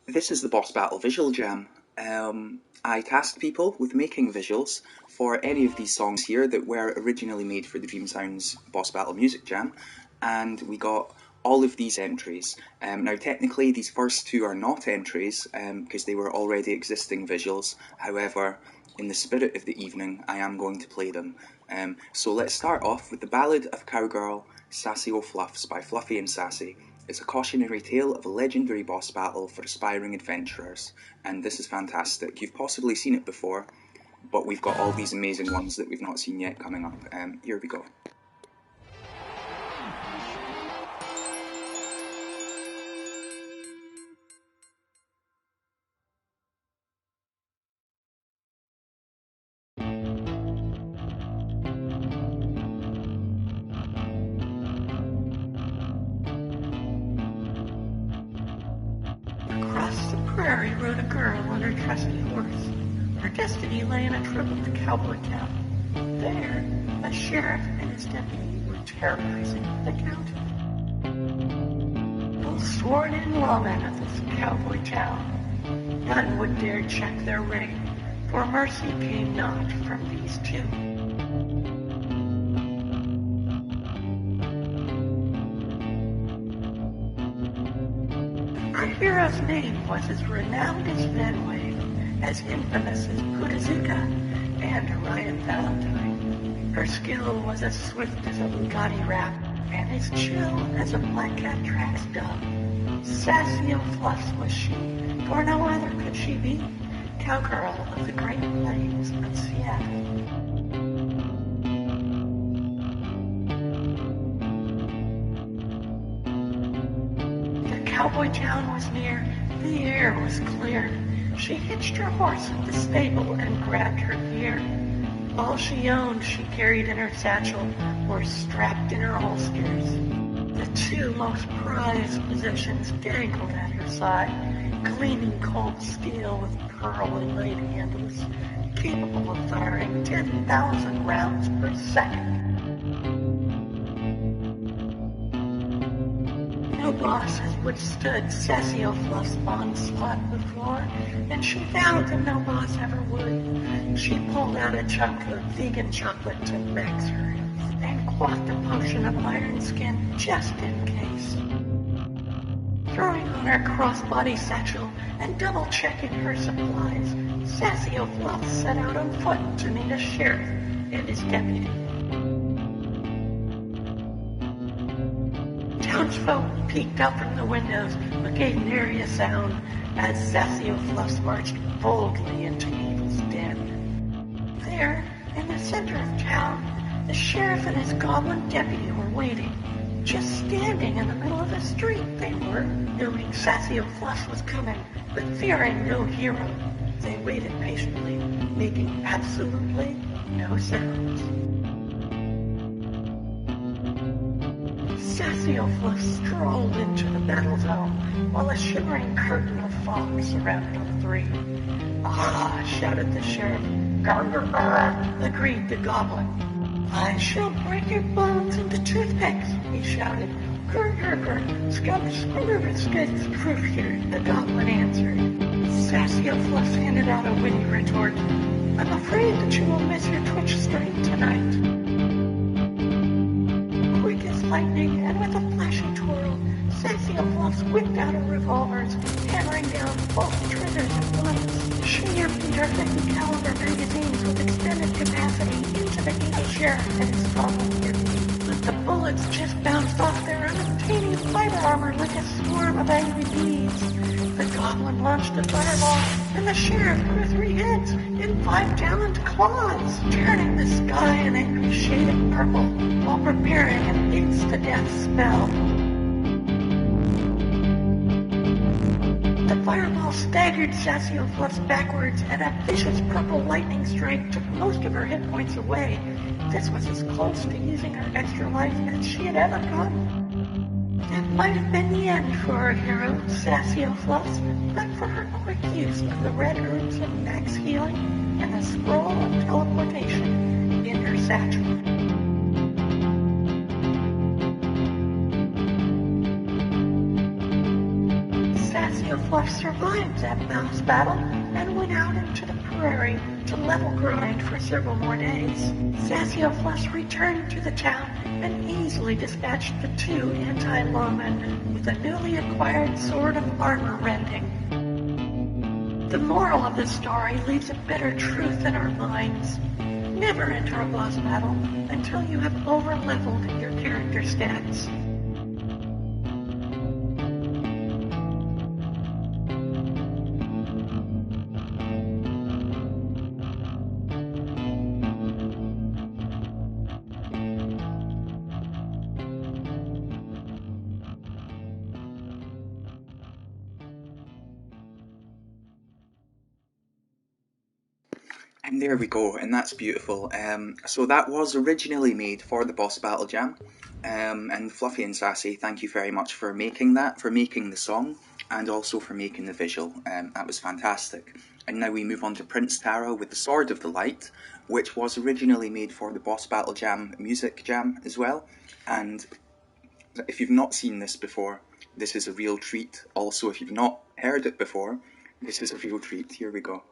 This is the Boss Battle Visual Jam. I tasked people with making visuals for any of these songs here that were originally made for the Dream Sounds Boss Battle Music Jam, and we got all of these entries. Now, technically, these first two are not entries because they were already existing visuals. However, in the spirit of the evening, I am going to play them. So let's start off with the Ballad of Cowgirl, Sassy O' Fluffs by Fluffy and Sassy. It's a cautionary tale of a legendary boss battle for aspiring adventurers, and this is fantastic. You've possibly seen it before, but we've got all these amazing ones that we've not seen yet coming up. Here we go. Across the prairie rode a girl on her trusty horse. Her destiny lay in a troubled cowboy town. There, a sheriff and his deputy were terrorizing the county. Both sworn-in lawmen of this cowboy town, none would dare check their reign, for mercy came not from these two. Our hero's name was as renowned as Fenway, as infamous as Pudazika and Orion Valentine. Her skill was as swift as a Bugatti rap, and as chill as a black cat tracks dove. Sassy O' Fluffs was she, for no other could she be, cowgirl of the Great Plains of Seattle. Cowboy town was near, the air was clear. She hitched her horse at the stable and grabbed her gear. All she owned she carried in her satchel or strapped in her holsters. The two most prized possessions dangled at her side, gleaming cold steel with pearl inlaid handles, capable of firing 10,000 rounds per second. No boss has withstood Sassy O' Fluff's onslaught before, and she vowed that no boss ever would. She pulled out a chunk of vegan chocolate to max her health, and quaffed a potion of iron skin just in case. Throwing on her crossbody satchel and double-checking her supplies, Sassy O' Fluff set out on foot to meet a sheriff and his deputy. Townsfolk peeked out from the windows but gave nary a sound as Sassy O' Fluffs marched boldly into evil's den. There, in the center of town, the sheriff and his goblin deputy were waiting. Just standing in the middle of the street they were, knowing Sassy O' Fluffs was coming, but fearing no hero. They waited patiently, making absolutely no sounds. Sassy O' Fluffs strolled into the battle zone while a shivering curtain of fog surrounded all three. "Ah!" shouted the sheriff. "Grr, grr, grr," agreed the goblin. "I shall break your bones into toothpicks," he shouted. "Grr, grr, grr, scum, scrubber, biscuits, proof here," the goblin answered. Sassy O' Fluffs handed out a witty retort. "I'm afraid that you will miss your twitch strength tonight." Quick as lightning and with a flashy twirl, Sassy O' Fluffs whipped out her revolvers, hammering down both triggers at once. She emptied her 50-caliber magazines with extended capacity into the giddy sheriff and his goblin deputy. But the bullets just bounced off their unobtainium fiber armor like a swarm of angry bees. The goblin launched a fireball, and the sheriff grew 3 heads and 5 taloned claws, turning the sky an angry shade of purple while preparing an insta-death spell. The fireball staggered Sassy O' Fluffs backwards, and a vicious purple lightning strike took most of her hit points away. This was as close to using her extra life as she had ever gotten. That might have been the end for our hero, Sassy O' Fluffs, but for her quick use of the red herbs of max healing and the scroll of teleportation in her satchel. Fluff survived that mouse battle and went out into the prairie to level grind for several more days. Fluff returned to the town and easily dispatched the two anti-lawmen with a newly acquired sword of armor rending. The moral of the story leaves a bitter truth in our minds. Never enter a boss battle until you have over-leveled your character stats. And there we go, and that's beautiful. So that was originally made for the Boss Battle Jam, and Fluffy and Sassy, thank you very much for making that, for making the song, and also for making the visual. That was fantastic. And now we move on to Prince Tara with the Sword of the Light, which was originally made for the Boss Battle Jam music jam as well. And if you've not seen this before, this is a real treat. Also, if you've not heard it before, this is a real treat. Here we go.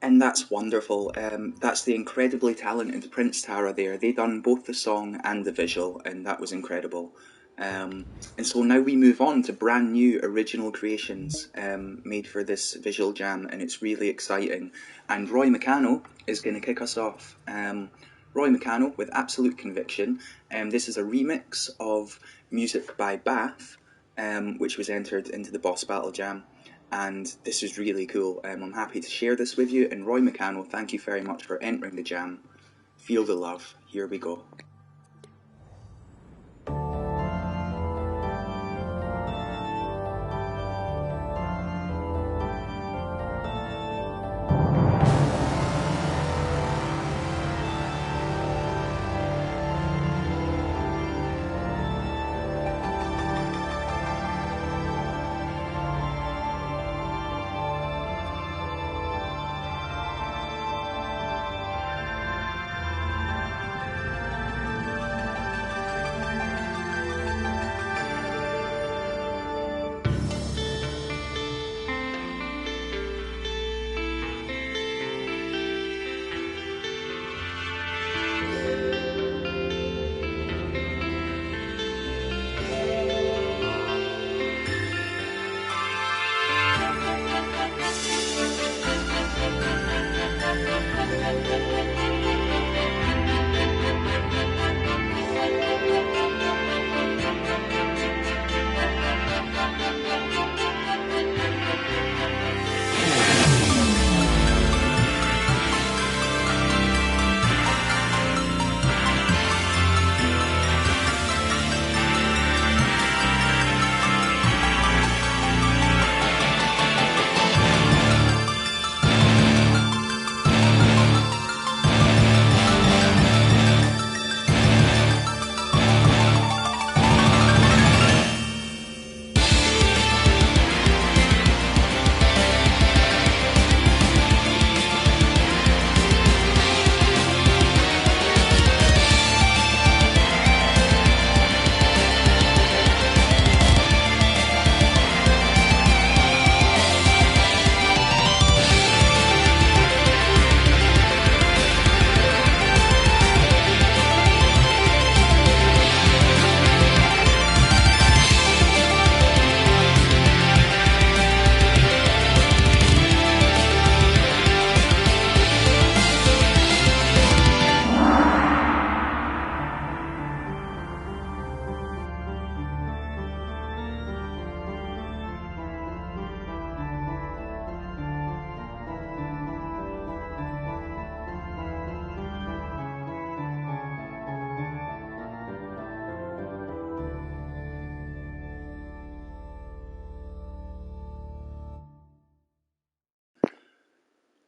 And that's wonderful. That's the incredibly talented Prince Tara there. They done both the song and the visual, and that was incredible. And so now we move on to brand new original creations made for this visual jam, and it's really exciting. And Roy McCannell is going to kick us off. Roy McCannell with Absolute Conviction. This is a remix of music by Bath, which was entered into the Boss Battle Jam. And this is really cool. I'm happy to share this with you. And Roy McCannell, thank you very much for entering the jam. Feel the love. Here we go.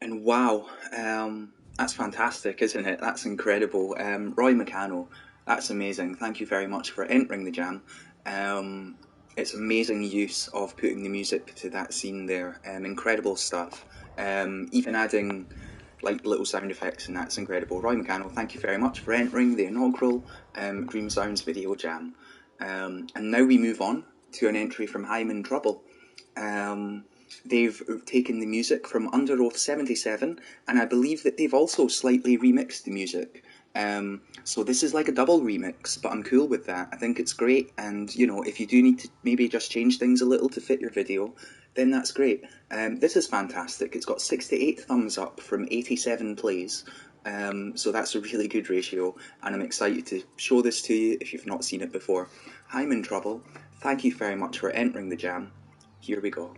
And wow, that's fantastic, isn't it? That's incredible. Roy McCannell, that's amazing. Thank you very much for entering the jam. It's amazing use of putting the music to that scene there. Incredible stuff. Even adding like little sound effects, and that's incredible. Roy McCannell, thank you very much for entering the inaugural Dream Sounds video jam. And now we move on to an entry from Hyman Trouble. They've taken the music from Under Oath 77, and I believe that they've also slightly remixed the music. So this is like a double remix, but I'm cool with that. I think it's great, and you know, if you do need to maybe just change things a little to fit your video, then that's great. This is fantastic. It's got 68 thumbs up from 87 plays, so that's a really good ratio, and I'm excited to show this to you if you've not seen it before. Hyman Trouble, thank you very much for entering the jam. Here we go.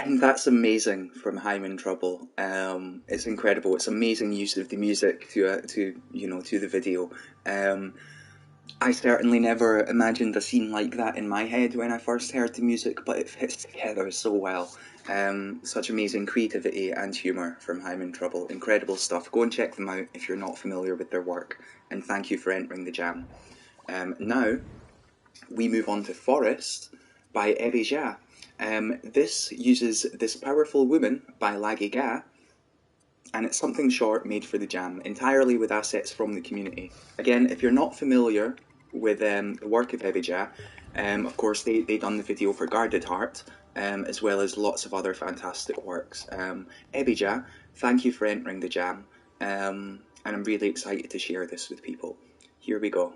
And that's amazing from Hyman Trouble. It's incredible. It's amazing use of the music to the video. I certainly never imagined a scene like that in my head when I first heard the music, but it fits together so well. Such amazing creativity and humour from Hyman Trouble. Incredible stuff. Go and check them out if you're not familiar with their work. And thank you for entering the jam. Now, we move on to Forest by Ebby Jia. This uses This Powerful Woman by Laggy Ga, and it's something short made for the jam, entirely with assets from the community. Again, if you're not familiar with the work of Ebby Jia, of course they done the video for Guarded Heart, as well as lots of other fantastic works. Ebby Jia, thank you for entering the jam, and I'm really excited to share this with people. Here we go.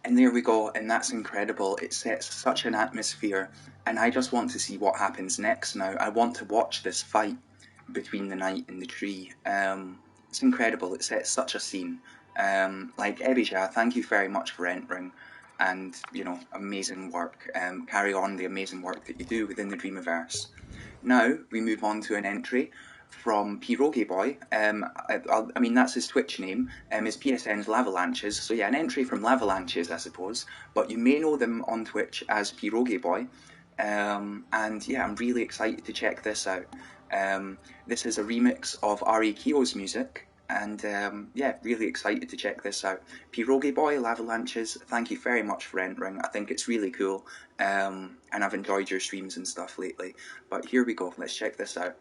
And there we go, and that's incredible. It sets such an atmosphere, and I just want to see what happens next now. I want to watch this fight between the knight and the tree. It's incredible. It sets such a scene. Like Ebija, thank you very much for entering, and amazing work. Carry on the amazing work that you do within the Dreamiverse. Now we move on to an entry from Pierogi Boy. I mean, that's his Twitch name. His PSN's Lavalanches. So yeah, an entry from Lavalanches, I suppose. But you may know them on Twitch as Pierogi Boy. And yeah, I'm really excited to check this out. This is a remix of Ari Kyo's music. And yeah, really excited to check this out. Pierogi Boy, Lavalanches, thank you very much for entering. I think it's really cool. And I've enjoyed your streams and stuff lately. But here we go, let's check this out.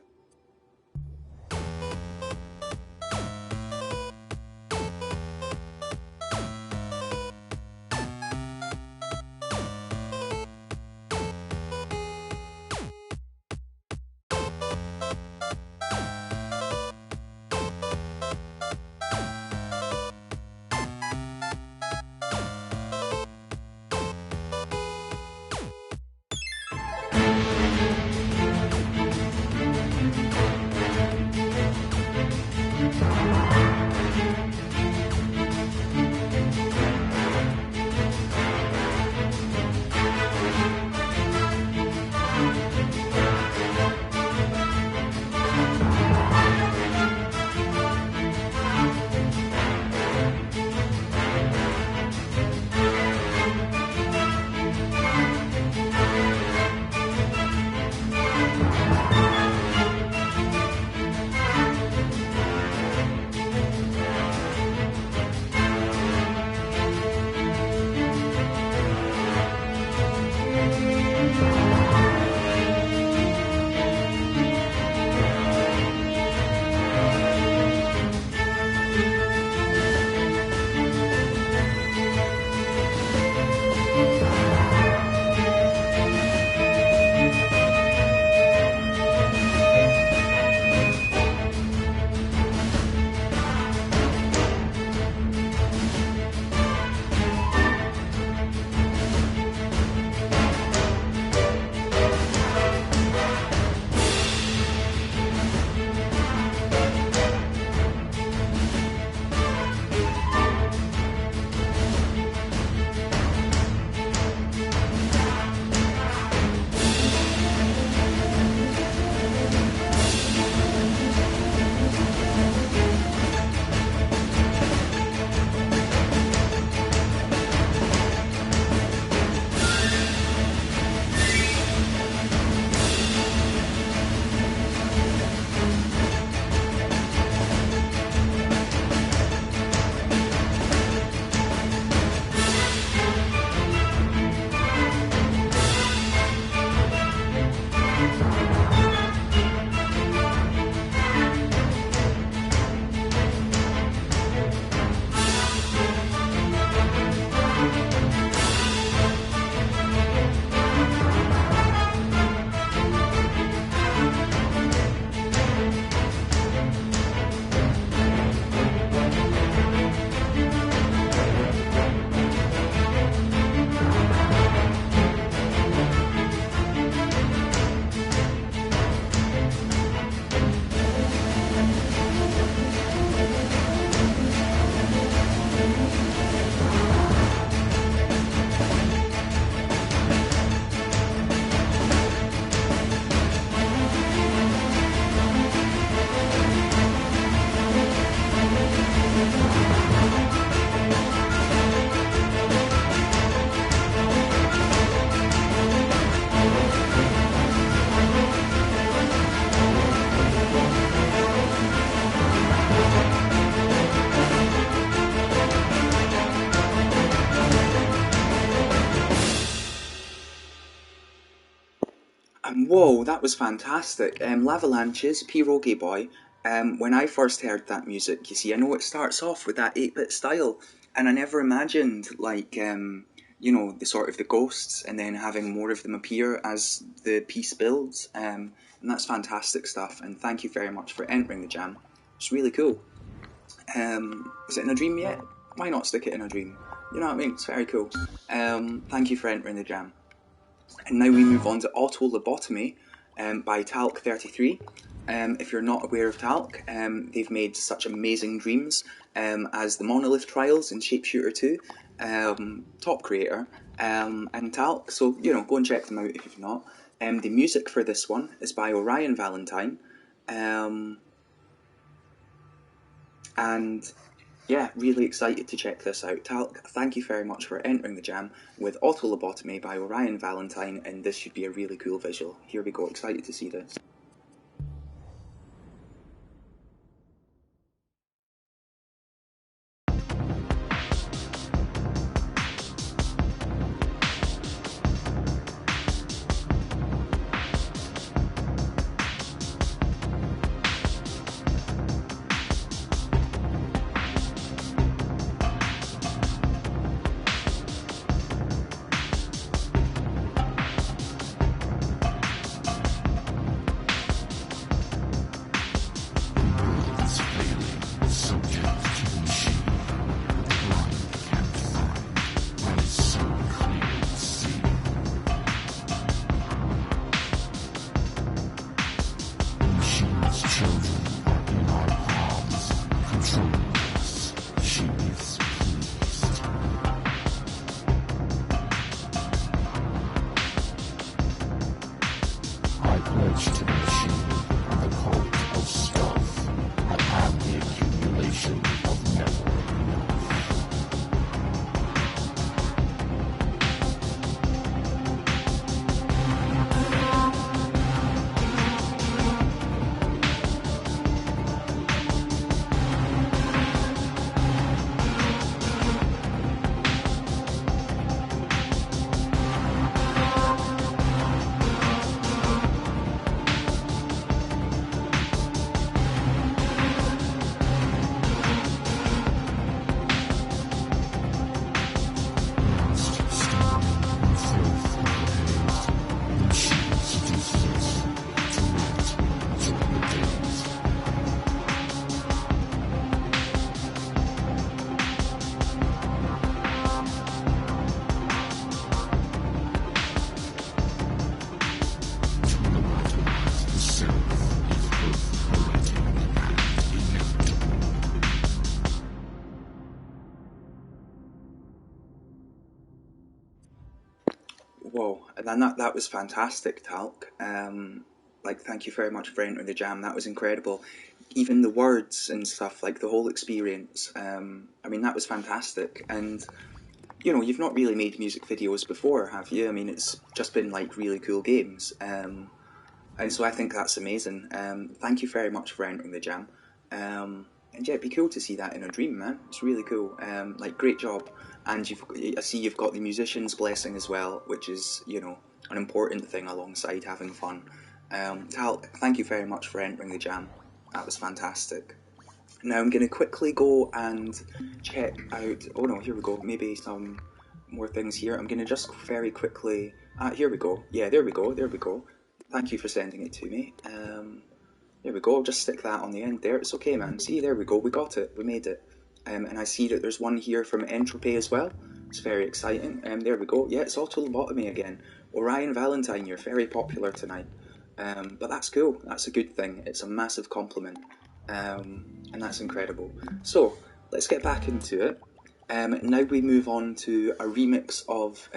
Whoa, that was fantastic. Lavalanche's Pierogi Boy. When I first heard that music, you see, I know it starts off with that 8-bit style, and I never imagined, like, the sort of the ghosts, and then having more of them appear as the piece builds. And that's fantastic stuff, and thank you very much for entering the jam. It's really cool. Is it in a dream yet? Why not stick it in a dream? You know what I mean? It's very cool. Thank you for entering the jam. And now we move on to Auto Lobotomy by Talc33. If you're not aware of Talc, they've made such amazing dreams as the Monolith Trials and Shapeshooter 2, top creator, and Talc, so, go and check them out if you've not. The music for this one is by Orion Valentine, and yeah, really excited to check this out. Talc, thank you very much for entering the jam with Auto Lobotomy by Orion Valentine, and this should be a really cool visual. Here we go, excited to see this. Whoa, and that was fantastic, Talc. Thank you very much for entering the jam. That was incredible. Even the words and stuff, like the whole experience. That was fantastic. And you've not really made music videos before, have you? It's just been like really cool games. And so I think that's amazing. Thank you very much for entering the jam. And yeah, it'd be cool to see that in a dream, man. It's really cool. Great job. And I see you've got the musician's blessing as well, which is, an important thing alongside having fun. Talc, thank you very much for entering the jam. That was fantastic. Now I'm going to quickly go and check out... Oh no, here we go. Maybe some more things here. I'm going to just very quickly... here we go. Yeah, there we go. Thank you for sending it to me. There we go. I'll just stick that on the end there. It's okay, man. See, there we go. We got it. We made it. And I see that there's one here from Entropy as well. It's very exciting. There we go. Yeah, it's Auto Lobotomy again. Orion Valentine, you're very popular tonight. But that's cool. That's a good thing. It's a massive compliment. And that's incredible. So, let's get back into it. Now we move on to a remix of,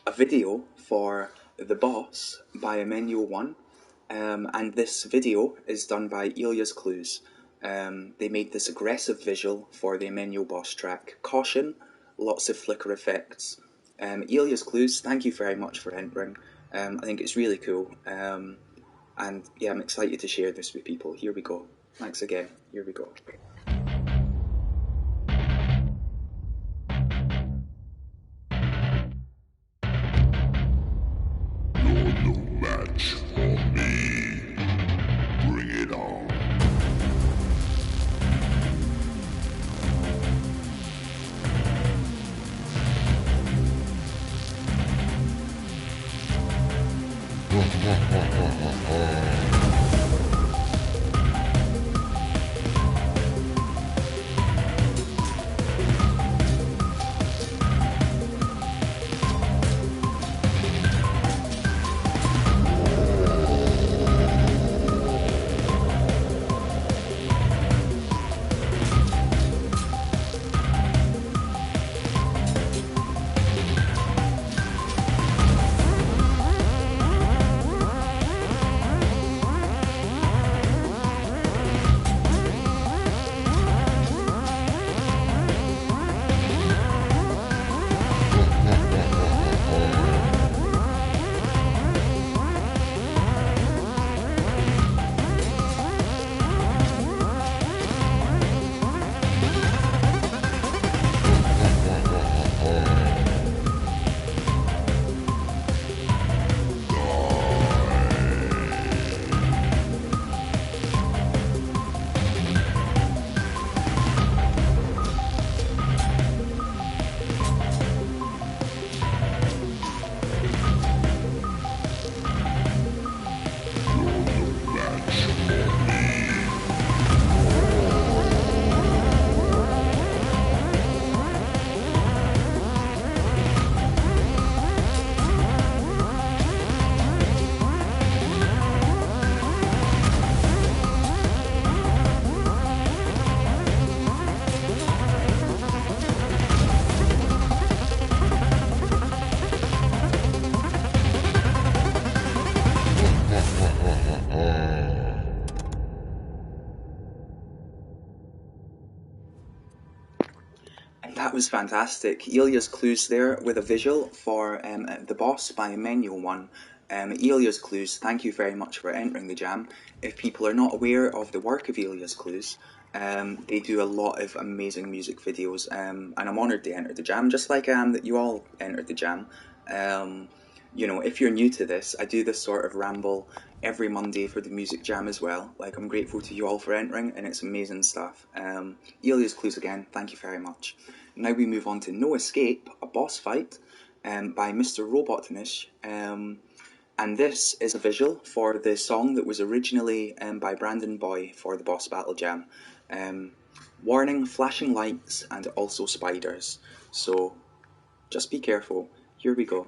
a video for The Boss by Emmanuel One. And this video is done by Elias Clues. They made this aggressive visual for the Emmanuel Boss track, Caution, lots of flicker effects. Elias Clues, thank you very much for entering. I think it's really cool. And yeah, I'm excited to share this with people. Here we go. Thanks again. Here we go. That was fantastic. Elia's Clues there with a visual for The Boss by Manual One. Elia's Clues, thank you very much for entering the jam. If people are not aware of the work of Elia's Clues, they do a lot of amazing music videos, and I'm honoured they entered the jam, just like I am that you all entered the jam. You know, if you're new to this, I do this sort of ramble every Monday for the music jam as well. Like, I'm grateful to you all for entering, and it's amazing stuff. Elia's Clues again, thank you very much. Now we move on to No Escape, a boss fight by Mr. Robotinish. And this is a visual for the song that was originally by Brandon Boy for the Boss Battle Jam. Warning, flashing lights and also spiders. So just be careful. Here we go.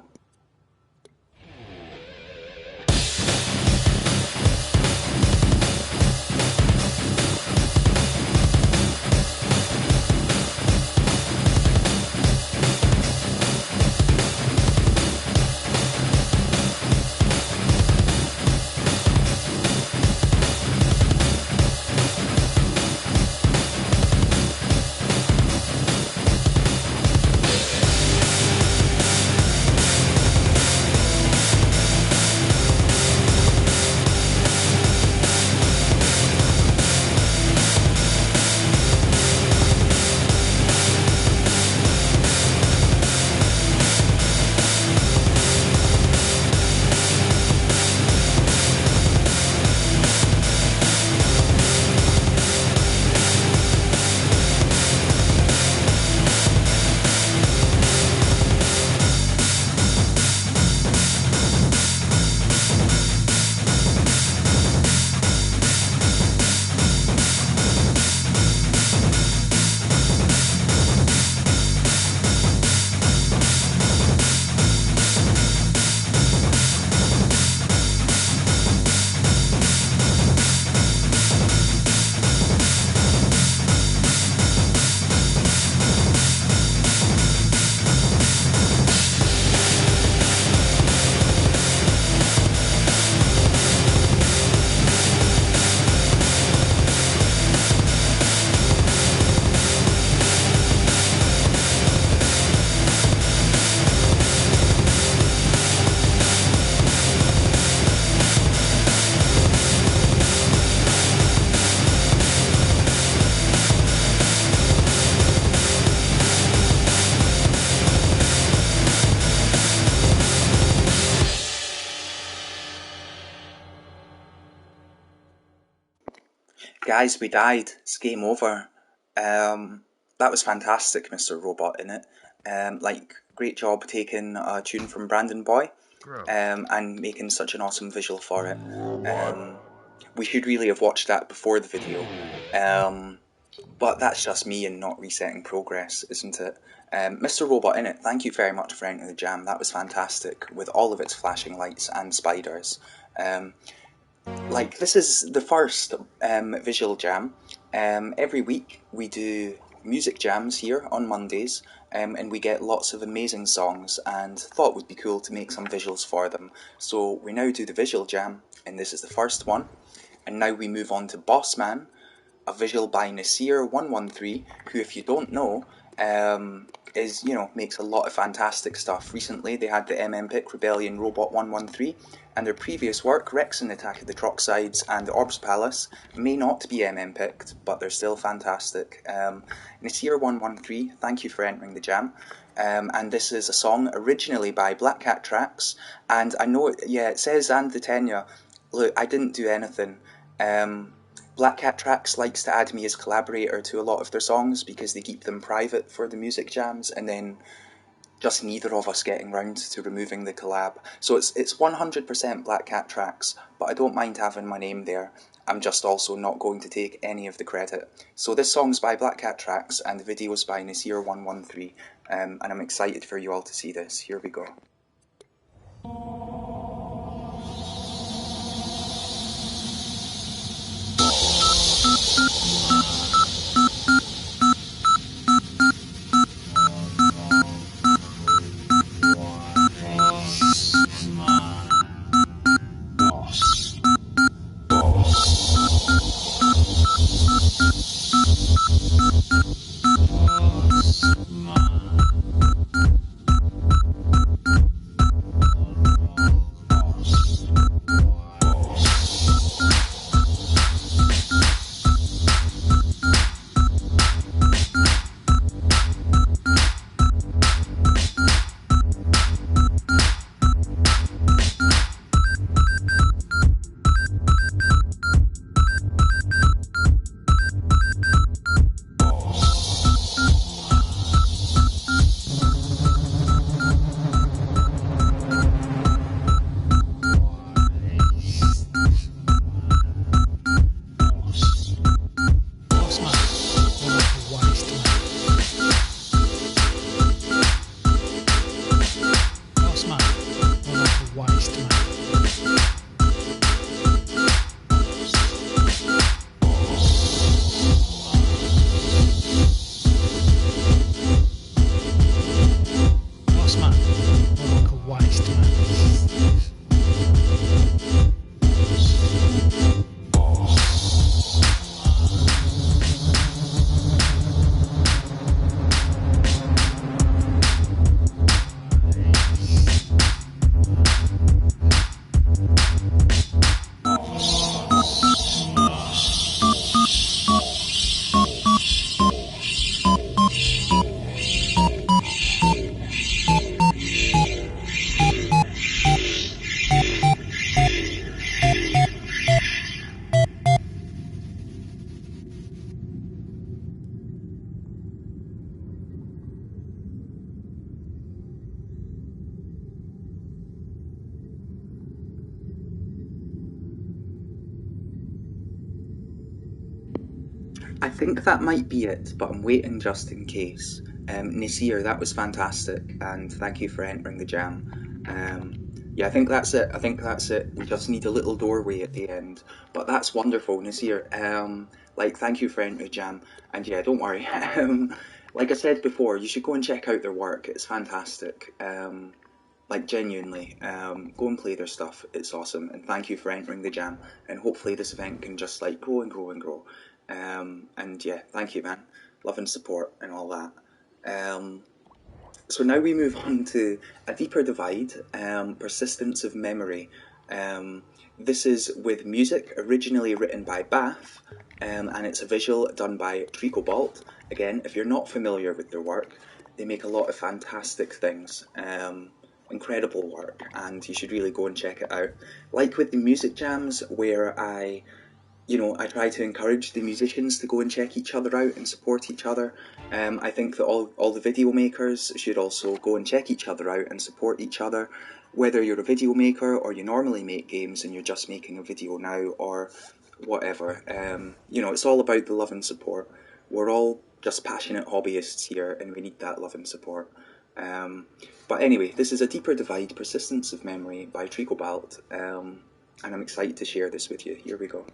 Guys, we died. It's game over. That was fantastic, Mr. Robot, in it. Great job taking a tune from Brandon Boy, and making such an awesome visual for it. We should really have watched that before the video. But that's just me and not resetting progress, isn't it? Mr. Robot, in it, thank you very much for entering the jam. That was fantastic, with all of its flashing lights and spiders. This is the first visual jam. Every week we do music jams here on Mondays, and we get lots of amazing songs, and thought it would be cool to make some visuals for them. So we now do the visual jam, and this is the first one. And now we move on to Boss Man, a visual by Nasir113, who, if you don't know, makes a lot of fantastic stuff. Recently they had the MM-Pick Rebellion Robot 113, and their previous work, Rex and Attack of the Troxides and the Orbs Palace, may not be MM-Picked, but they're still fantastic. Nasir113, thank you for entering the jam. And this is a song originally by Black Cat Tracks, and I know, it says and the Tenya. Look, I didn't do anything. Black Cat Tracks likes to add me as collaborator to a lot of their songs because they keep them private for the music jams, and then just neither of us getting round to removing the collab. So it's 100% Black Cat Tracks, but I don't mind having my name there. I'm just also not going to take any of the credit. So this song's by Black Cat Tracks, and the video's by Nasir113, and I'm excited for you all to see this. Here we go. I think that might be it, but I'm waiting just in case. Nasir, that was fantastic, and thank you for entering the jam. Yeah, I think that's it. I think that's it. We just need a little doorway at the end, but that's wonderful, Nasir. Like, thank you for entering the jam, and yeah, don't worry. Like I said before, you should go and check out their work. It's fantastic. Like genuinely, go and play their stuff. It's awesome, and thank you for entering the jam. And hopefully, this event can just like grow and grow and grow. And yeah, thank you, man. Love and support and all that. So now we move on to a deeper divide, persistence of memory. This is with music originally written by Bath, and it's a visual done by Tricobalt. Again, if you're not familiar with their work, they make a lot of fantastic things. Incredible work, and you should really go and check it out. Like with the music jams, where I try to encourage the musicians to go and check each other out and support each other. I think that all the video makers should also go and check each other out and support each other. Whether you're a video maker or you normally make games and you're just making a video now or whatever, it's all about the love and support. We're all just passionate hobbyists here and we need that love and support. But anyway, this is A Deeper Divide, Persistence of Memory by Tricobalt, and I'm excited to share this with you. Here we go.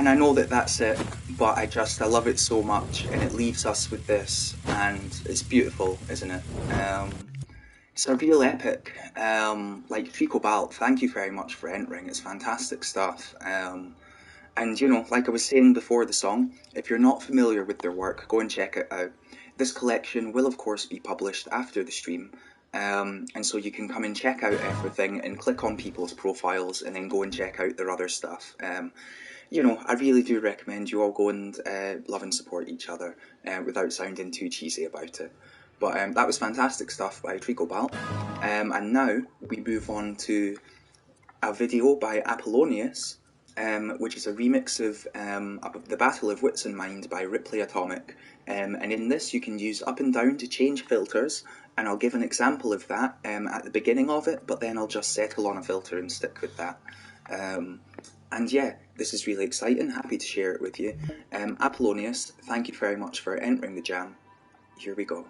and I know that that's it, but I love it so much, and it leaves us with this, and it's beautiful, isn't it? It's a real epic. Like Trico Balt, thank you very much for entering. It's fantastic stuff. And you know, like I was saying before the song, if you're not familiar with their work, go and check it out. This collection will, of course, be published after the stream, and so you can come and check out everything and click on people's profiles and then go and check out their other stuff. You know, I really do recommend you all go and love and support each other without sounding too cheesy about it. But that was fantastic stuff by Trico Balt. And now we move on to a video by Apollonius, which is a remix of The Battle of Wits and Mind by Ripley Atomic. And in this you can use up and down to change filters, and I'll give an example of that at the beginning of it, but then I'll just settle on a filter and stick with that. And yeah, this is really exciting, happy to share it with you. Apollonius, thank you very much for entering the jam. Here we go.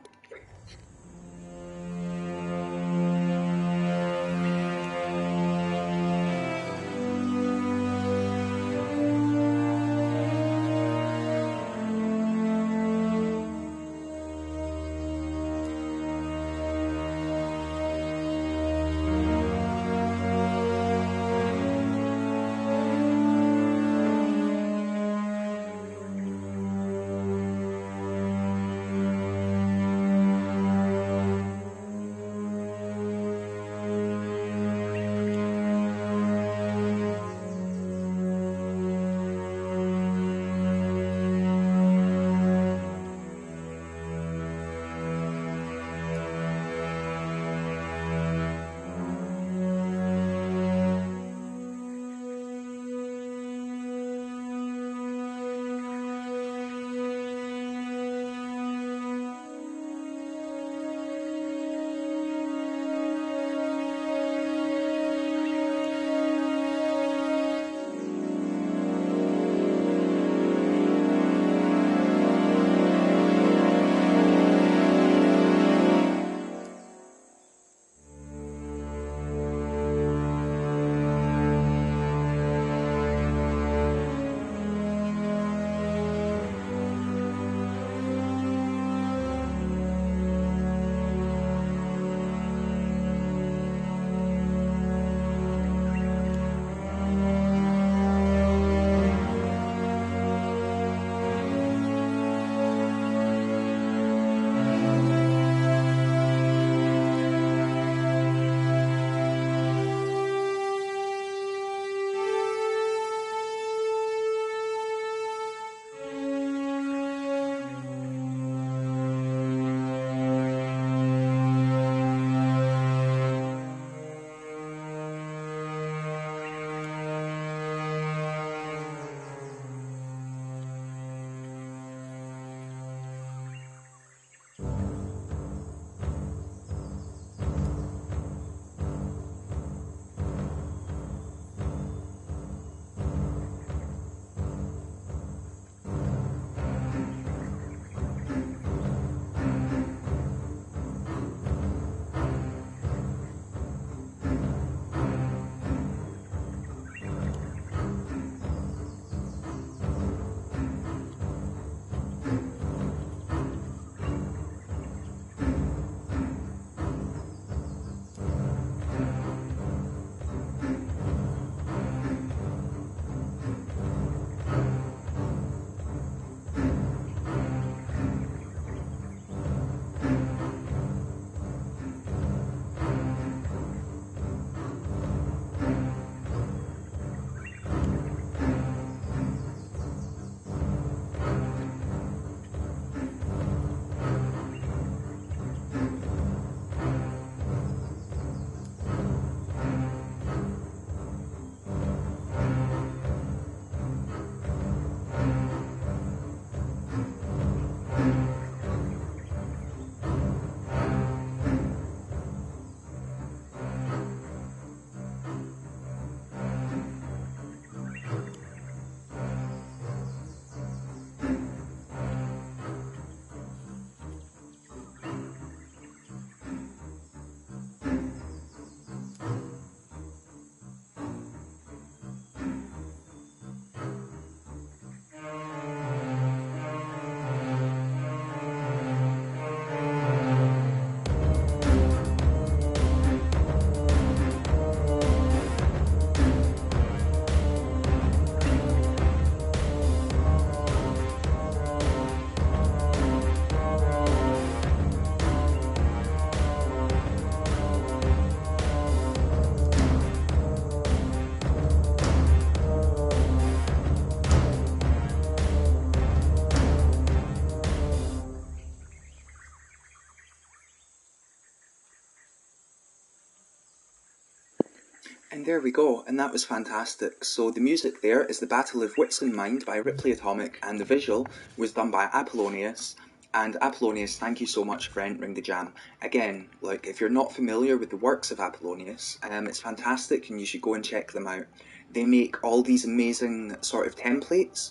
And there we go, and that was fantastic. So the music there is The Battle of Wits and Mind by Ripley Atomic, and the visual was done by Apollonius. And Apollonius, thank you so much for entering the jam. Again, like, if you're not familiar with the works of Apollonius, it's fantastic and you should go and check them out. They make all these amazing sort of templates.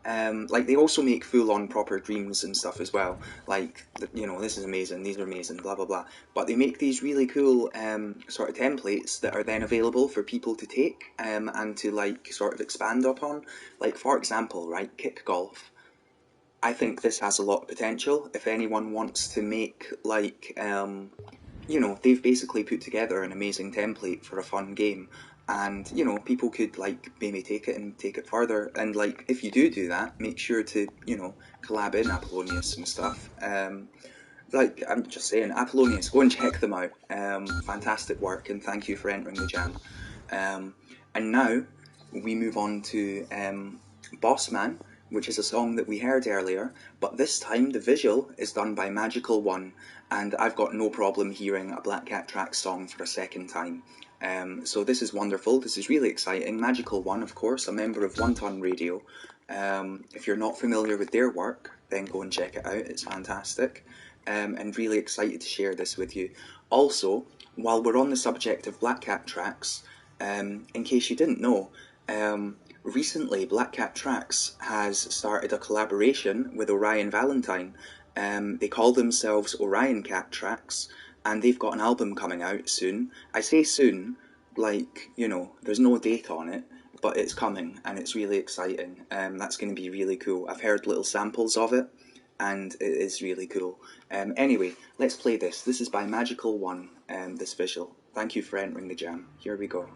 Like, they also make full-on proper dreams and stuff as well. Like, you know, this is amazing, these are amazing, blah blah blah. But they make these really cool sort of templates that are then available for people to take and to, like, sort of expand upon. Like, for example, right, kick golf. I think this has a lot of potential. If anyone wants to make, like, you know, they've basically put together an amazing template for a fun game. And, you know, people could, like, maybe take it and take it further. And, like, if you do that, make sure to, you know, collab in Apollonius and stuff. Like, I'm just saying, Apollonius, go and check them out. Fantastic work, and thank you for entering the jam. And now, we move on to Boss Man, which is a song that we heard earlier, but this time the visual is done by Magical One, and I've got no problem hearing a Black Cat Track song for a second time. So this is wonderful, this is really exciting. Magical One, of course, a member of One Ton Radio. If you're not familiar with their work, then go and check it out, it's fantastic. And really excited to share this with you. Also, while we're on the subject of Black Cat Tracks, in case you didn't know, recently Black Cat Tracks has started a collaboration with Orion Valentine. They call themselves Orion Cat Tracks, and they've got an album coming out soon. I say soon, like, you know, there's no date on it, but it's coming, and it's really exciting. That's going to be really cool. I've heard little samples of it, and it is really cool. Anyway, let's play this. This is by Magical One, this visual. Thank you for entering the jam. Here we go.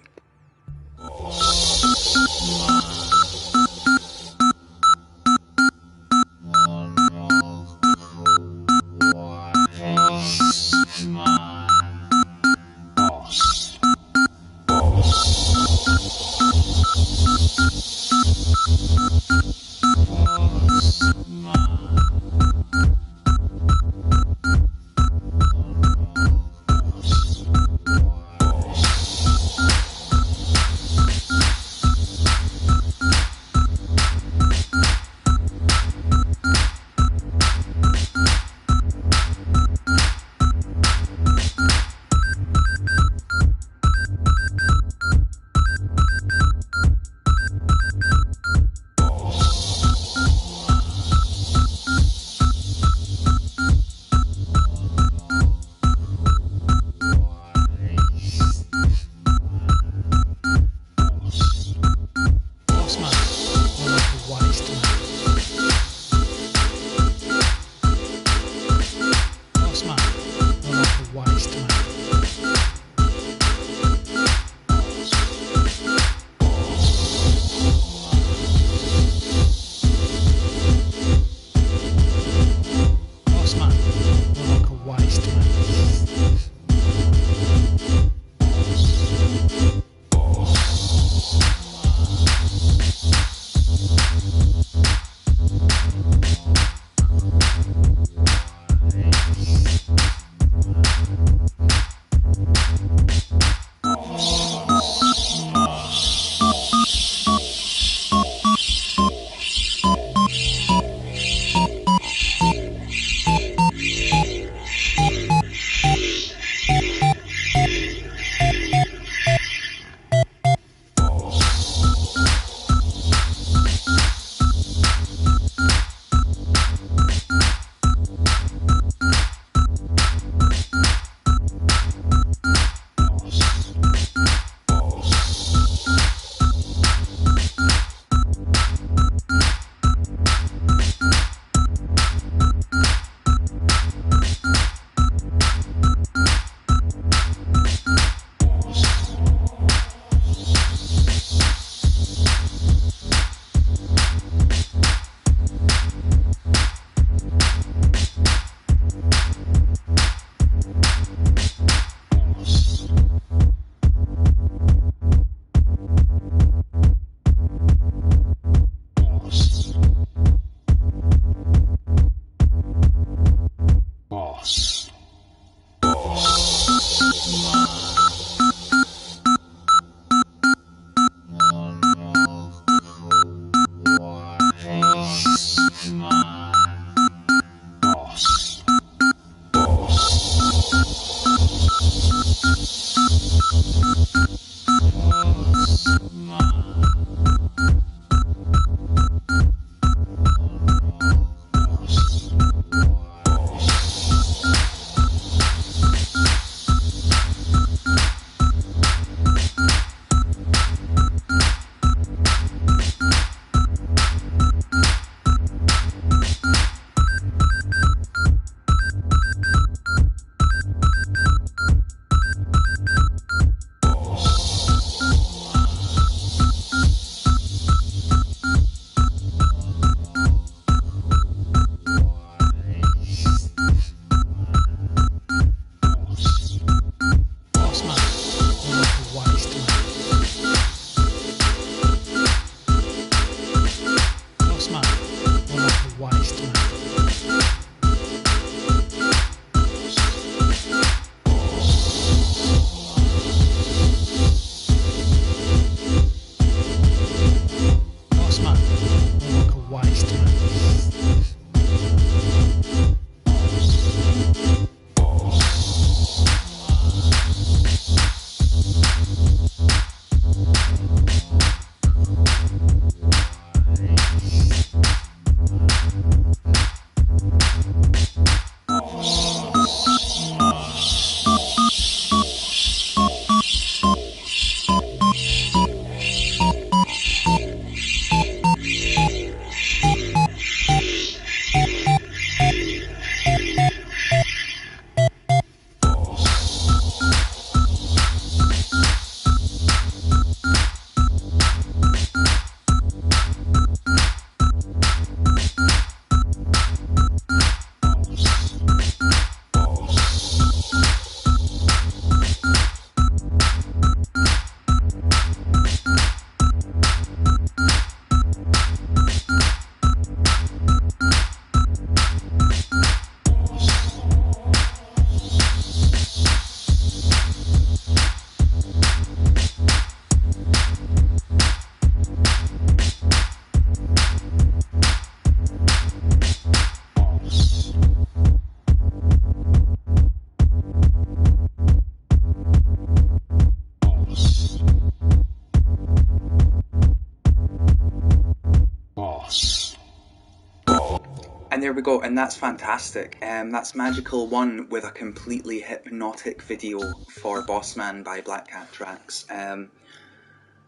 And there we go, and that's fantastic. That's Magical One with a completely hypnotic video for Bossman by Black Cat Tracks. And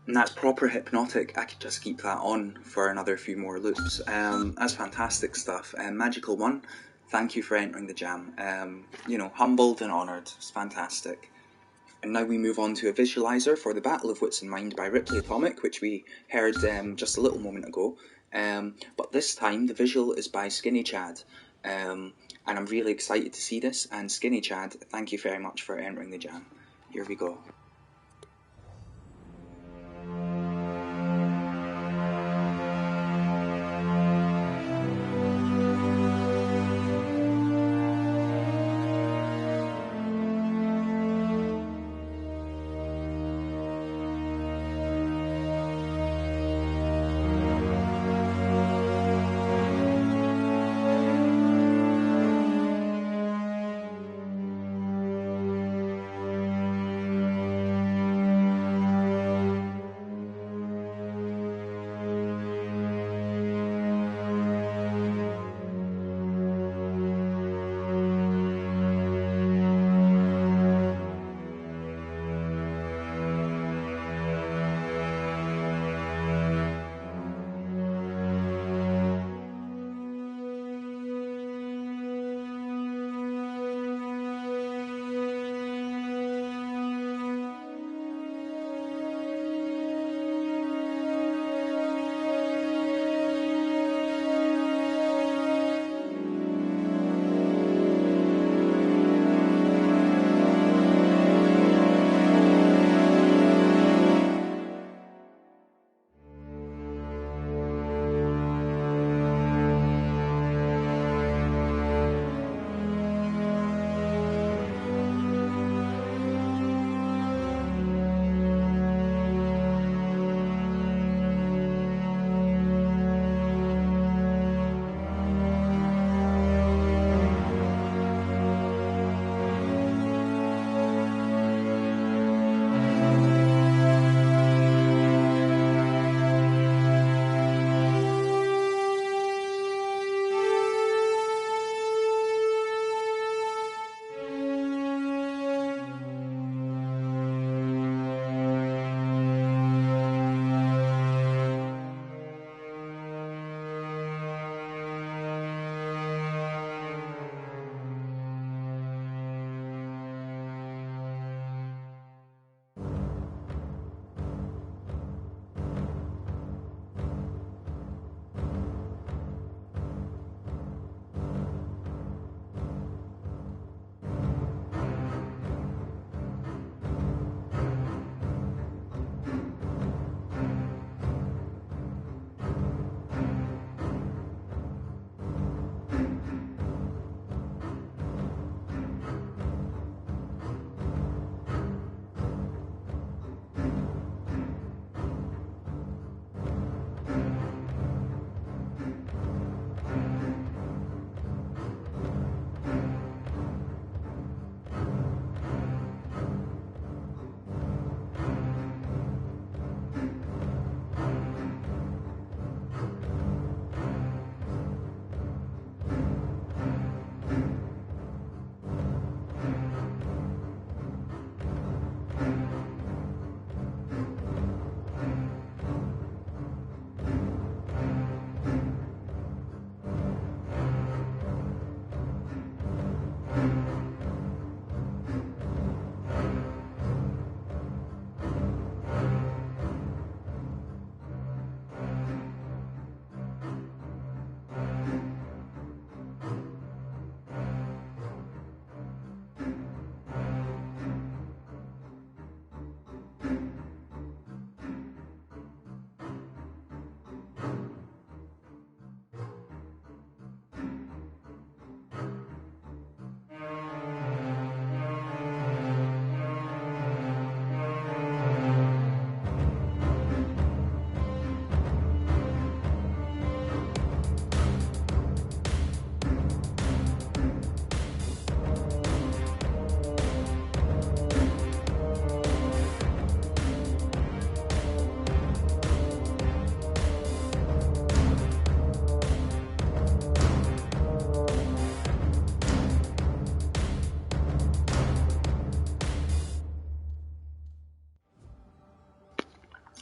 that's proper hypnotic. I could just keep that on for another few more loops. That's fantastic stuff. Magical One, thank you for entering the jam. Humbled and honoured. It's fantastic. And now we move on to a visualizer for the Battle of Wits and Mind by Ripley Atomic, which we heard just a little moment ago. But this time the visual is by Skinny Chad. And I'm really excited to see this. And Skinny Chad, thank you very much for entering the jam. Here we go.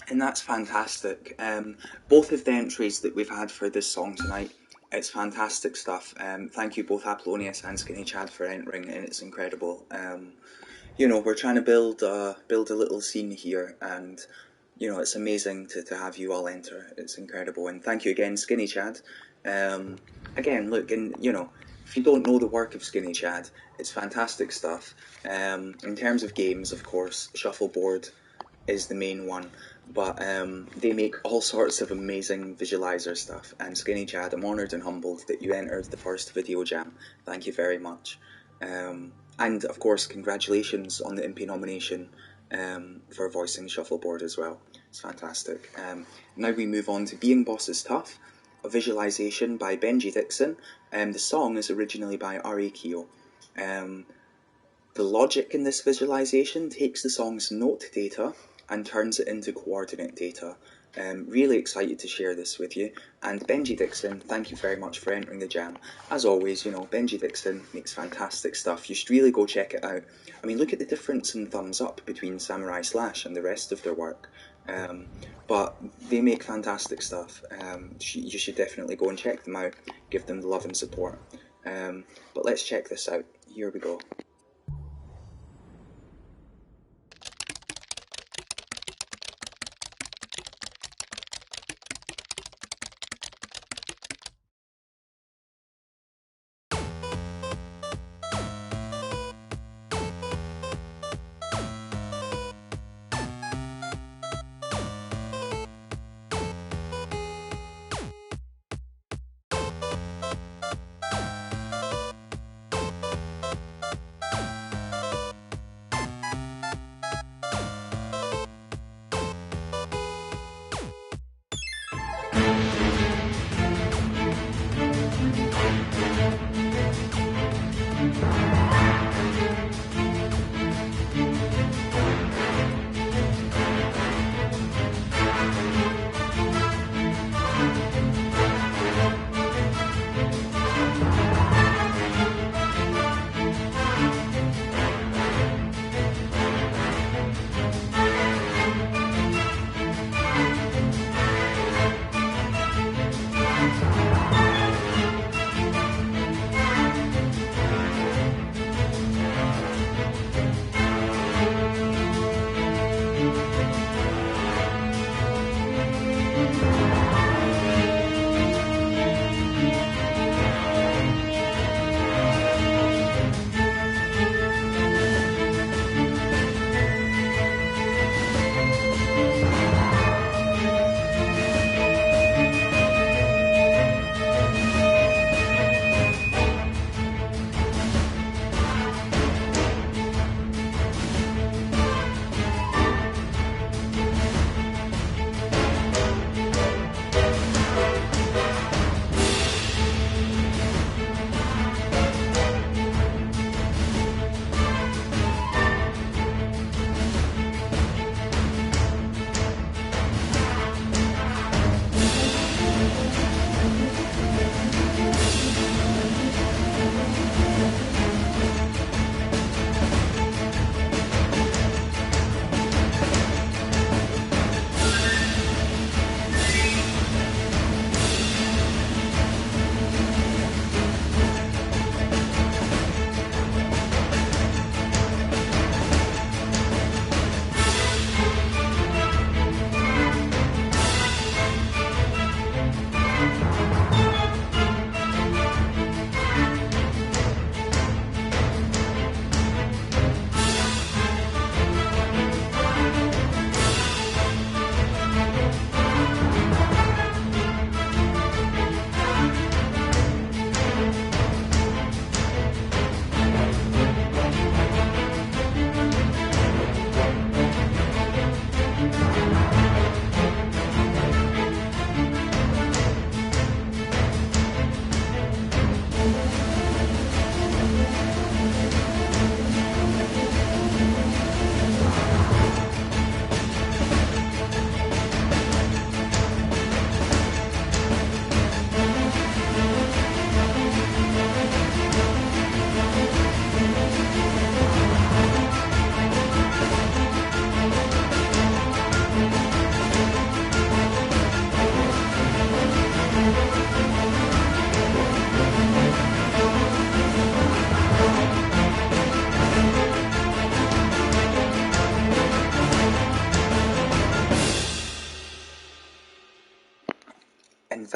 And that's fantastic. Both of the entries that we've had for this song tonight, it's fantastic stuff. Thank you both Apollonius and Skinny Chad for entering, and it's incredible. We're trying to build a little scene here, and it's amazing to have you all enter. It's incredible, and thank you again, Skinny Chad. Again, look, and if you don't know the work of Skinny Chad, it's fantastic stuff. In terms of games, of course, Shuffleboard is the main one, but they make all sorts of amazing visualizer stuff. And Skinny Chad, I'm honoured and humbled that you entered the first video jam. Thank you very much. And of course, congratulations on the MP nomination for voicing Shuffleboard as well. It's fantastic. Now we move on to Being Boss is Tough, a visualization by Benji Dixon. The song is originally by R.A. Keogh. The logic in this visualization takes the song's note data and turns it into coordinate data. Really excited to share this with you. And Benji Dixon, thank you very much for entering the jam. As always, Benji Dixon makes fantastic stuff. You should really go check it out. I mean, look at the difference in thumbs up between Samurai Slash and the rest of their work. But they make fantastic stuff. You should definitely go and check them out. Give them the love and support. But let's check this out. Here we go.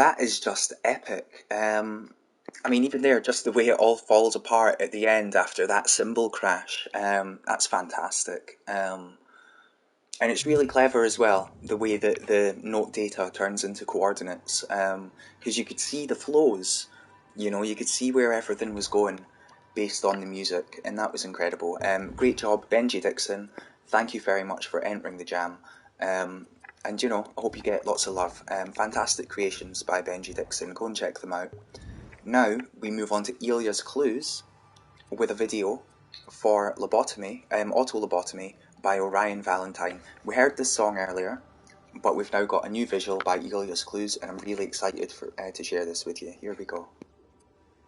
that is just epic. I mean, even there, just the way it all falls apart at the end after that cymbal crash, that's fantastic. And it's really clever as well, the way that the note data turns into coordinates, because you could see the flows, you could see where everything was going based on the music, and that was incredible. Great job, Benji Dixon. Thank you very much for entering the jam. And, I hope you get lots of love. Fantastic creations by Benji Dixon. Go and check them out. Now, we move on to Elia's Clues with a video for Lobotomy, Auto Lobotomy, by Orion Valentine. We heard this song earlier, but we've now got a new visual by Elias Clues, and I'm really excited to share this with you. Here we go.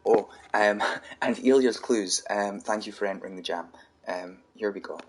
Oh, and Elias Clues, thank you for entering the jam. Here we go.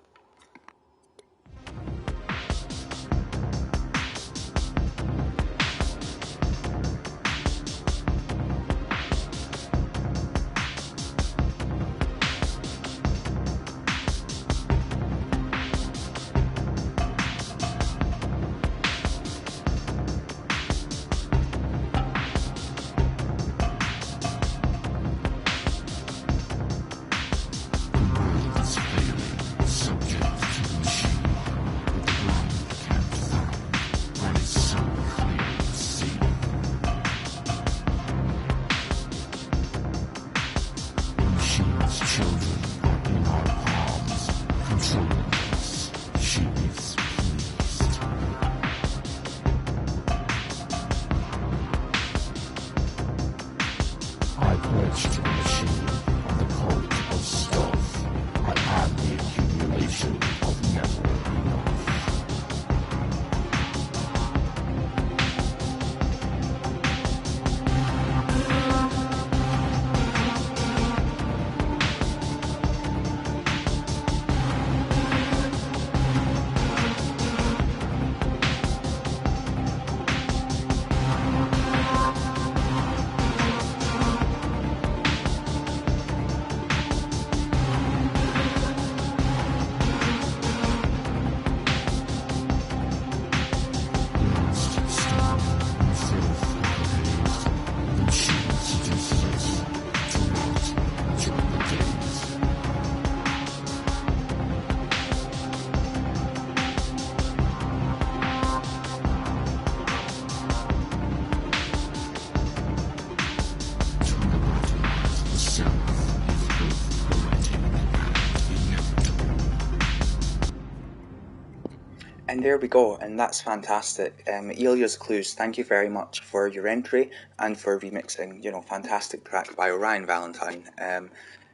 And there we go, and that's fantastic. Elia's Clues, thank you very much for your entry and for remixing, fantastic track by Orion Valentine.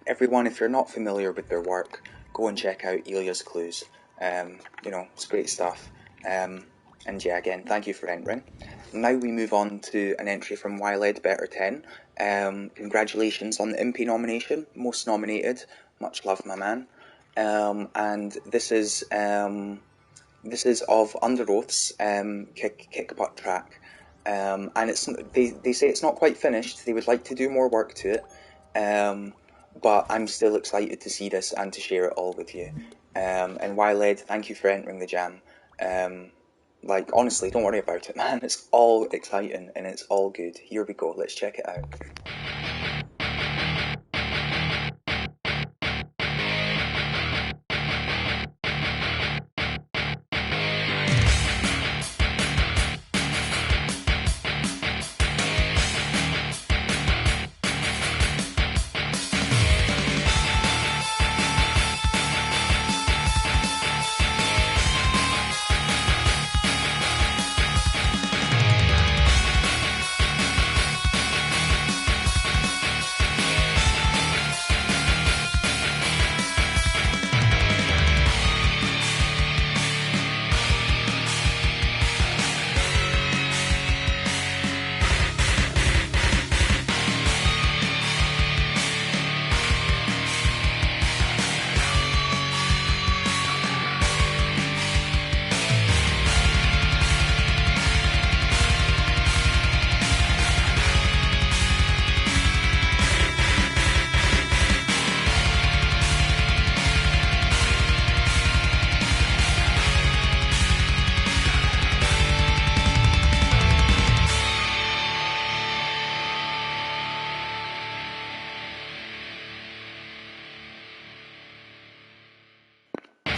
Everyone, if you're not familiar with their work, go and check out Elia's Clues. It's great stuff. And yeah, again, thank you for entering. Now we move on to an entry from Wiled Better 10. Congratulations on the Impy nomination, most nominated. Much love, my man. And this is of Under Oath's kick butt track, and they say it's not quite finished. They would like to do more work to it, but I'm still excited to see this and to share it all with you. And Wiled, thank you for entering the jam. Honestly, don't worry about it, man. It's all exciting and it's all good. Here we go. Let's check it out.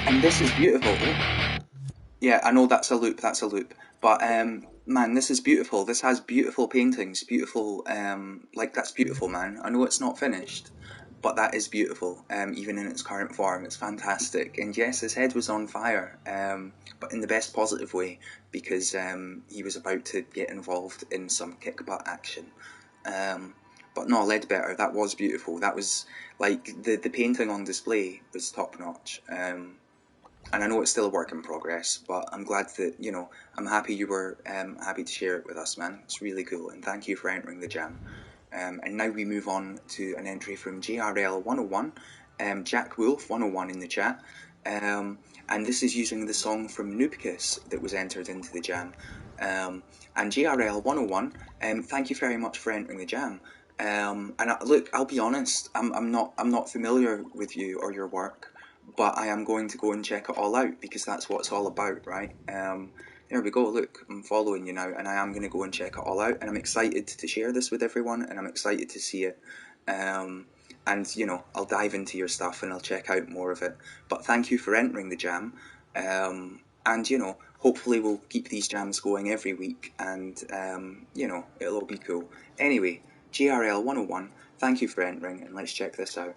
And this is beautiful. Yeah, I know that's a loop, But man, this is beautiful. This has beautiful paintings, beautiful like that's beautiful, man. I know it's not finished, but that is beautiful, even in its current form. It's fantastic. And yes, his head was on fire, but in the best positive way, because he was about to get involved in some kick butt action. But no, Ledbetter, that was beautiful. That was like the painting on display was top notch. And I know it's still a work in progress, but I'm glad that, I'm happy you were happy to share it with us, man. It's really cool, and thank you for entering the jam. And now we move on to an entry from JRL 101, Jack Wolf 101 in the chat. And this is using the song from Noobkiss that was entered into the jam. And JRL 101, thank you very much for entering the jam. Look, I'll be honest, I'm not familiar with you or your work, but I am going to go and check it all out, because that's what it's all about, right? There we go, look, I'm following you now, and I am going to go and check it all out, and I'm excited to share this with everyone, and I'm excited to see it. And, I'll dive into your stuff and I'll check out more of it. But thank you for entering the jam. And, hopefully we'll keep these jams going every week, and, it'll all be cool. Anyway, GRL 101, thank you for entering, and let's check this out.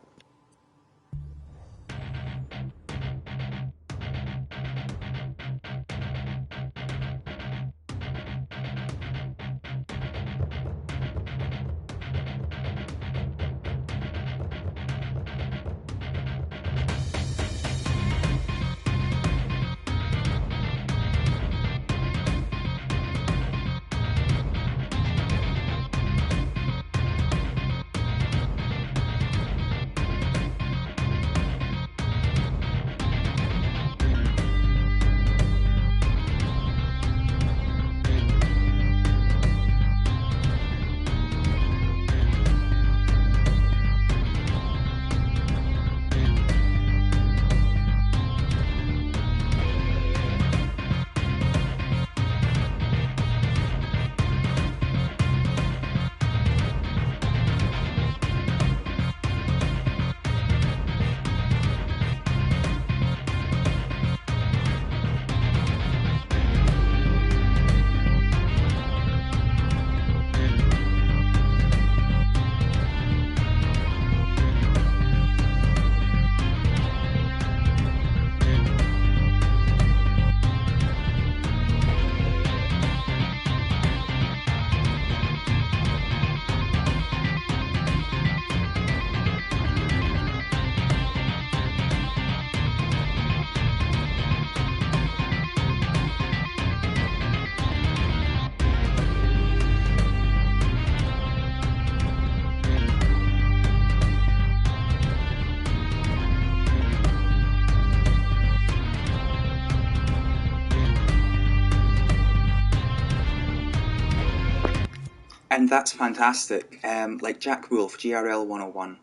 And that's fantastic. Like Jack Wolf, GRL 101.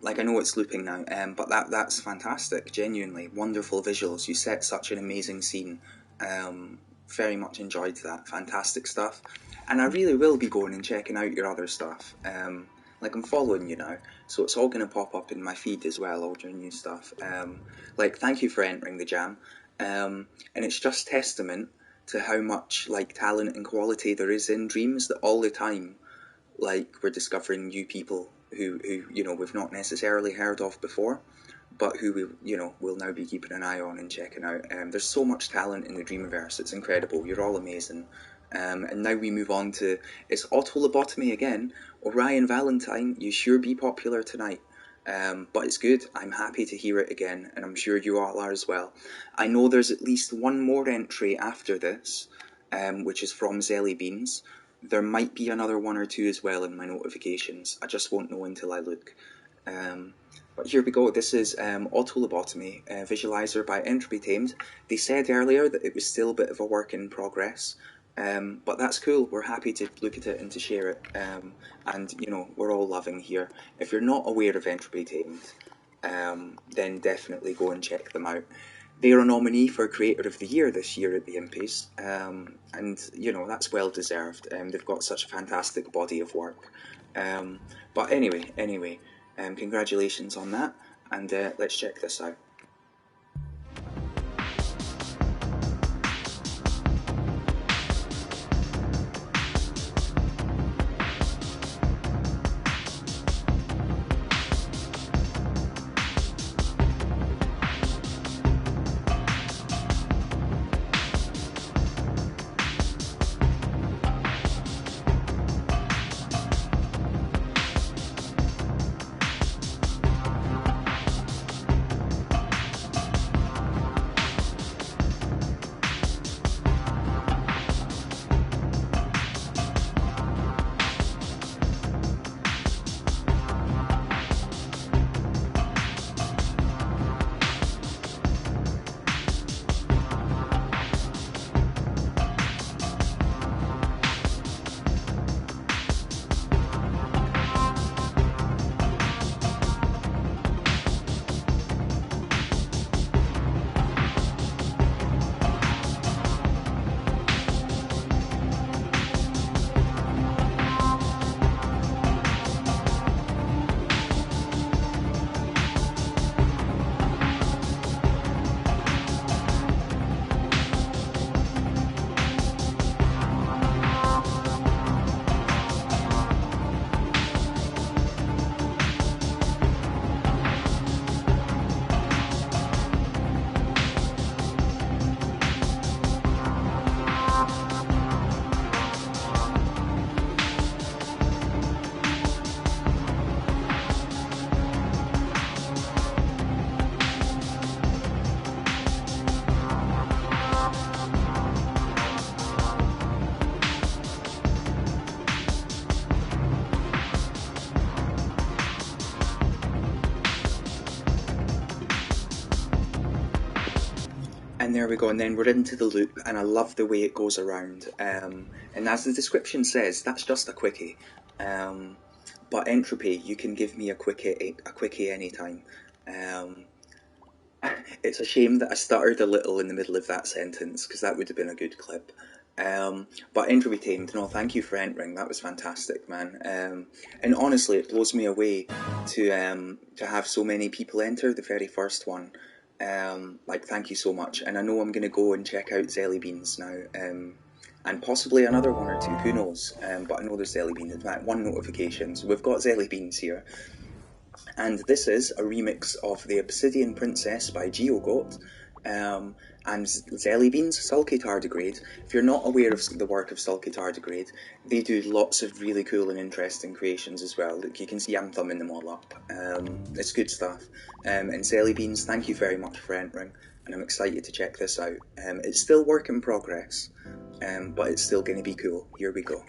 Like I know it's looping now, but that's fantastic. Genuinely wonderful visuals. You set such an amazing scene. Very much enjoyed that. Fantastic stuff. And I really will be going and checking out your other stuff. Like I'm following you now, so it's all going to pop up in my feed as well, all your new stuff. Like thank you for entering the jam. And it's just testament to how much like talent and quality there is in Dreams, that all the time like we're discovering new people who we've not necessarily heard of before, but who we'll now be keeping an eye on and checking out. There's so much talent in the Dreamverse, it's incredible. You're all amazing. And now we move on to, it's Auto Lobotomy again. Orion Valentine, you sure be popular tonight. But it's good. I'm happy to hear it again, and I'm sure you all are as well. I know there's at least one more entry after this, which is from Zelly Beans. There might be another one or two as well in my notifications. I just won't know until I look. But here we go. This is Auto Lobotomy, Visualizer by Entropy Tamed. They said earlier that it was still a bit of a work in progress. But that's cool. We're happy to look at it and to share it. And, we're all loving here. If you're not aware of Entropy Tamed, then definitely go and check them out. They're a nominee for Creator of the Year this year at the Impies. And, that's well deserved. They've got such a fantastic body of work. But anyway, congratulations on that. And let's check this out. And there we go, and then we're into the loop, and I love the way it goes around. And as the description says, that's just a quickie. But Entropy, you can give me a quickie anytime. It's a shame that I stuttered a little in the middle of that sentence, because that would have been a good clip. But Entropy Tamed, no, thank you for entering. That was fantastic, man. And honestly, it blows me away to have so many people enter the very first one. Like, thank you so much. And I know I'm going to go and check out Zelly Beans now. And possibly another one or two, who knows? But I know there's Zelly Beans. In fact, one notification. So we've got Zelly Beans here. And this is a remix of The Obsidian Princess by Geogoat. And Zelly Beans, Sulky Tardigrade. If you're not aware of the work of Sulky Tardigrade, they do lots of really cool and interesting creations as well. Look, you can see I'm thumbing them all up. It's good stuff. And Zelly Beans, thank you very much for entering, and I'm excited to check this out. It's still work in progress, but it's still going to be cool. Here we go.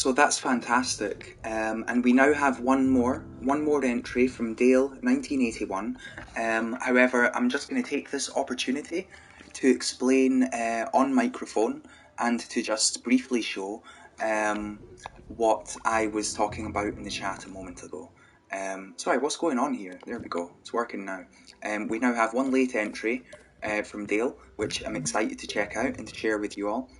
So that's fantastic, and we now have one more entry from Dale, 1981. However, I'm just going to take this opportunity to explain on microphone and to just briefly show what I was talking about in the chat a moment ago. Sorry, what's going on here? There we go, it's working now. We now have one late entry from Dale, which I'm excited to check out and to share with you all.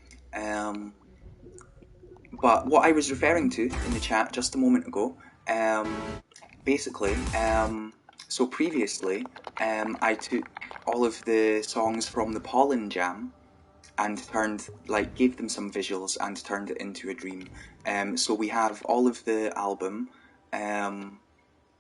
But what I was referring to in the chat just a moment ago, basically, so previously, I took all of the songs from the Pollen Jam and gave them some visuals and turned it into a dream. So we have all of the album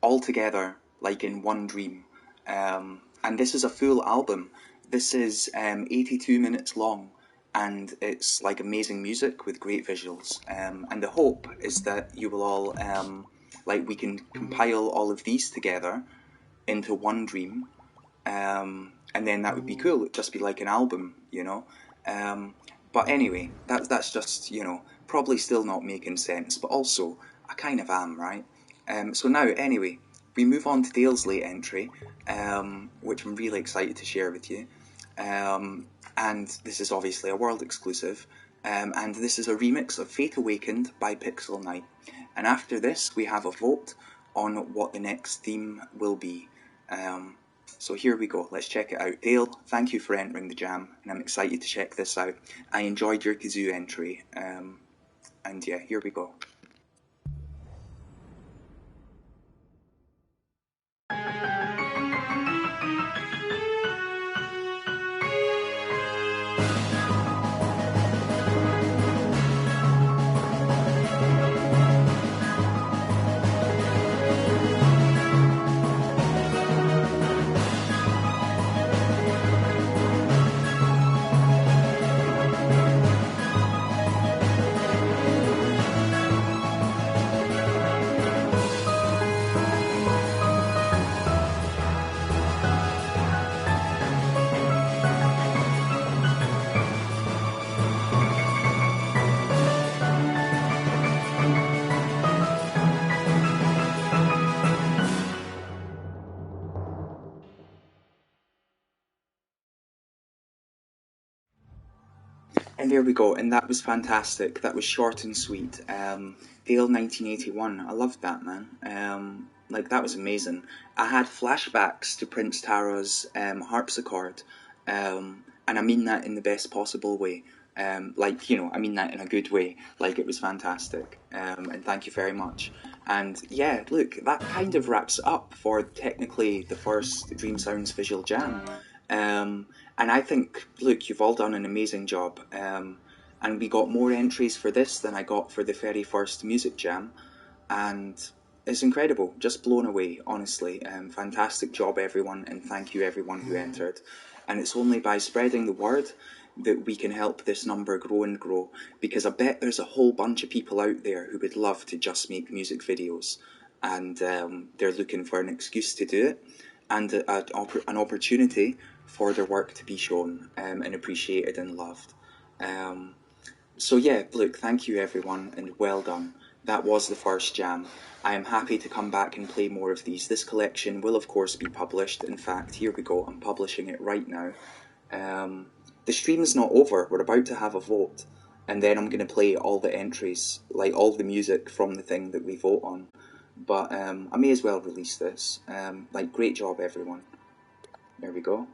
all together, like in one dream. And this is a full album. This is 82 minutes long, and it's like amazing music with great visuals. And the hope is that you will all, we can compile all of these together into one dream, and then that would be cool. It'd just be like an album, you know. But anyway, that's just, you know, probably still not making sense, but also I kind of am, right? So now, anyway, we move on to Dale's late entry, which I'm really excited to share with you. And this is obviously a world exclusive, and this is a remix of Fate Awakened by Pixel Night. And after this, we have a vote on what the next theme will be. So here we go, let's check it out. Dale, thank you for entering the jam, and I'm excited to check this out. I enjoyed your kazoo entry, and yeah, here we go. And there we go, and that was fantastic. That was short and sweet. Dale 1981, I loved that, man. That was amazing. I had flashbacks to Prince Tara's harpsichord, and I mean that in the best possible way. I mean that in a good way. It was fantastic, and thank you very much. And yeah, look, that kind of wraps up for technically the first Dream Sounds Visual Jam. And I think, look, you've all done an amazing job. And we got more entries for this than I got for the very first music jam. And it's incredible, just blown away, honestly. Fantastic job, everyone, and thank you, everyone who entered. And it's only by spreading the word that we can help this number grow and grow, because I bet there's a whole bunch of people out there who would love to just make music videos, and they're looking for an excuse to do it, and an opportunity for their work to be shown and appreciated and loved. So yeah, look, thank you everyone, and well done. That was the first jam. I am happy to come back and play more of these. This collection will of course be published. In fact, here we go, I'm publishing it right now. The stream's not over, we're about to have a vote, and then I'm going to play all the entries, all the music from the thing that we vote on. But I may as well release this. Great job everyone. There we go.